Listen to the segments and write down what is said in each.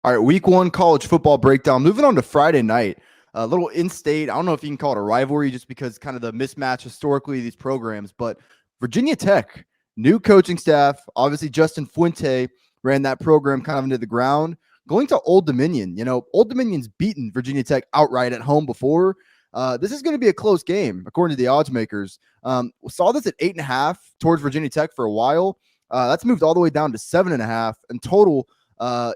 All right, week one college football breakdown. Moving on to Friday night, a little in-state. I don't know if you can call it a rivalry, just because kind of the mismatch historically of these programs. But Virginia Tech, new coaching staff. Obviously, Justin Fuente ran that program kind of into the ground. Going to Old Dominion. Old Dominion's beaten Virginia Tech outright at home before. This is going to be a close game, according to the odds makers. Saw this at 8.5 towards Virginia Tech for a while. That's moved all the way down to 7.5, and total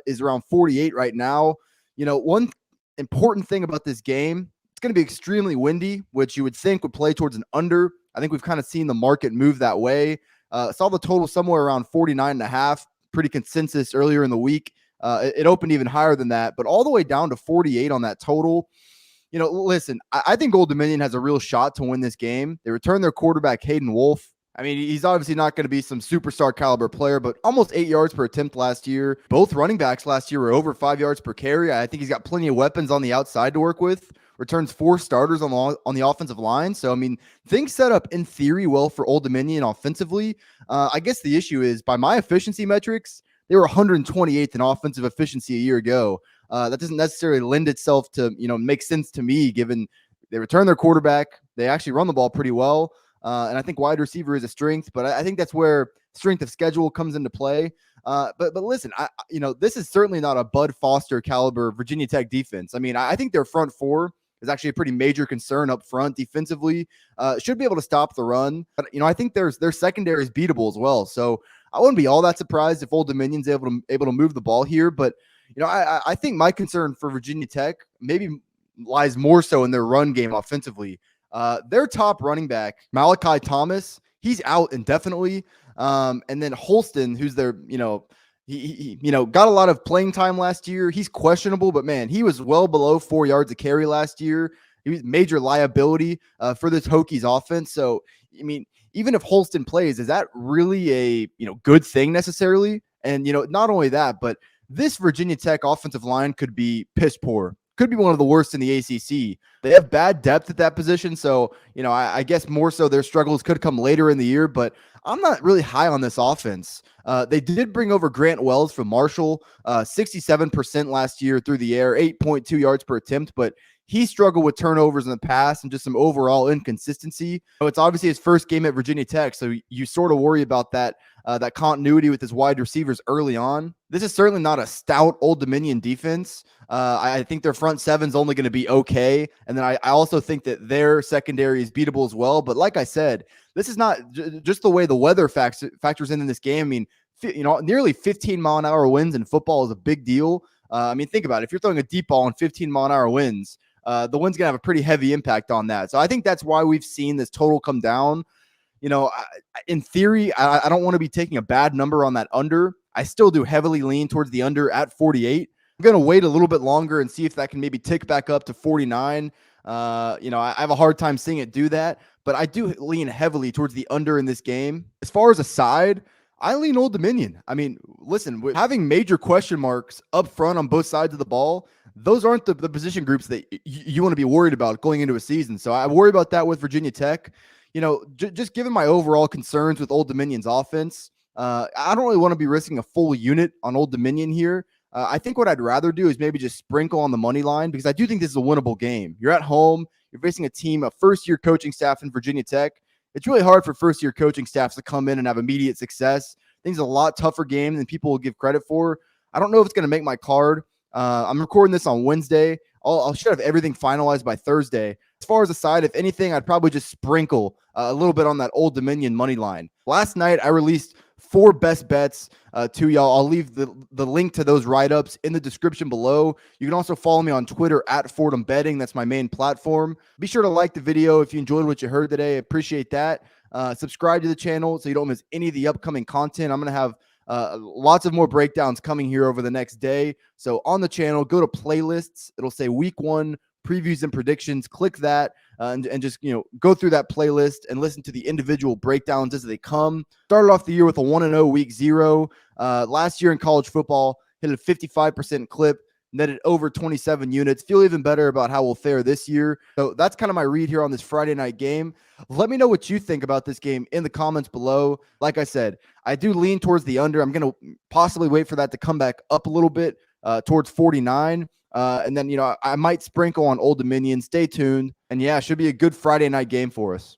is around 48 right now. One important thing about this game, it's going to be extremely windy, which you would think would play towards an under. I think we've kind of seen the market move that way. Saw the total somewhere around 49.5, pretty consensus earlier in the week. It opened even higher than that, but all the way down to 48 on that total. Listen, I think Old Dominion has a real shot to win this game. They return their quarterback, Hayden Wolf. I mean, he's obviously not going to be some superstar caliber player, but almost 8 yards per attempt last year. Both running backs last year were over 5 yards per carry. I think he's got plenty of weapons on the outside to work with. Returns 4 starters on the offensive line. So, I mean, things set up in theory well for Old Dominion offensively. I guess the issue is, by my efficiency metrics, they were 128th in offensive efficiency a year ago. That doesn't necessarily lend itself to, make sense to me, given they return their quarterback. They actually run the ball pretty well. And I think wide receiver is a strength, but I think that's where strength of schedule comes into play. But listen, this is certainly not a Bud Foster caliber Virginia Tech defense. I mean, I think their front four is actually a pretty major concern up front defensively. Should be able to stop the run, but I think their secondary is beatable as well. So I wouldn't be all that surprised if Old Dominion's able to move the ball here. But I think my concern for Virginia Tech maybe lies more so in their run game offensively. Their top running back, Malachi Thomas, he's out indefinitely. And then Holston, who's their, he got a lot of playing time last year. He's questionable, but man, he was well below 4 yards a carry last year. He was major liability for this Hokies offense. So, I mean, even if Holston plays, is that really a, good thing necessarily? And, not only that, but this Virginia Tech offensive line could be piss poor. Could be one of the worst in the ACC. They have bad depth at that position. So, I guess more so their struggles could come later in the year, but I'm not really high on this offense. They did bring over Grant Wells from Marshall, 67% last year through the air, 8.2 yards per attempt, but he struggled with turnovers in the past and just some overall inconsistency. So it's obviously his first game at Virginia Tech, so you sort of worry about that continuity with his wide receivers early on. This is certainly not a stout Old Dominion defense. I think their front seven's only going to be okay, and then I also think that their secondary is beatable as well. But like I said, this is not just the way the weather factors in this game. I mean, nearly 15-mile-an-hour winds in football is a big deal. I mean, think about it. If you're throwing a deep ball in 15-mile-an-hour winds, the wind's going to have a pretty heavy impact on that. So I think that's why we've seen this total come down. In theory, I don't want to be taking a bad number on that under. I still do heavily lean towards the under at 48. I'm going to wait a little bit longer and see if that can maybe tick back up to 49. I have a hard time seeing it do that, but I do lean heavily towards the under in this game. As far as a side, I lean Old Dominion. I mean, listen, with having major question marks up front on both sides of the ball, those aren't the position groups that you want to be worried about going into a season. So I worry about that with Virginia Tech. Just given my overall concerns with Old Dominion's offense, I don't really want to be risking a full unit on Old Dominion here. I think what I'd rather do is maybe just sprinkle on the money line, because I do think this is a winnable game. You're at home. You're facing a first-year coaching staff in Virginia Tech. It's really hard for first-year coaching staffs to come in and have immediate success. I think it's a lot tougher game than people will give credit for. I don't know if it's going to make my card. I'm recording this on Wednesday. I'll should have everything finalized by Thursday. As far as the side, if anything, I'd probably just sprinkle a little bit on that Old Dominion money line. Last night, I released 4 best bets to y'all. I'll leave the link to those write-ups in the description below. You can also follow me on Twitter at Fordham Betting. That's my main platform. Be sure to like the video if you enjoyed what you heard today. I appreciate that. Subscribe to the channel so you don't miss any of the upcoming content. I'm going to have lots of more breakdowns coming here over the next day. So on the channel, go to playlists. It'll say week 1 previews and predictions. Click that and just go through that playlist and listen to the individual breakdowns as they come. Started off the year with a 1-0 week 0. Last year in college football, hit a 55% clip, netted over 27 units. Feel even better about how we'll fare this year. So that's kind of my read here on this Friday night game. Let me know what you think about this game in the comments below. Like I said, I do lean towards the under. I'm going to possibly wait for that to come back up a little bit. towards 49. And then, I might sprinkle on Old Dominion. Stay tuned. And yeah, it should be a good Friday night game for us.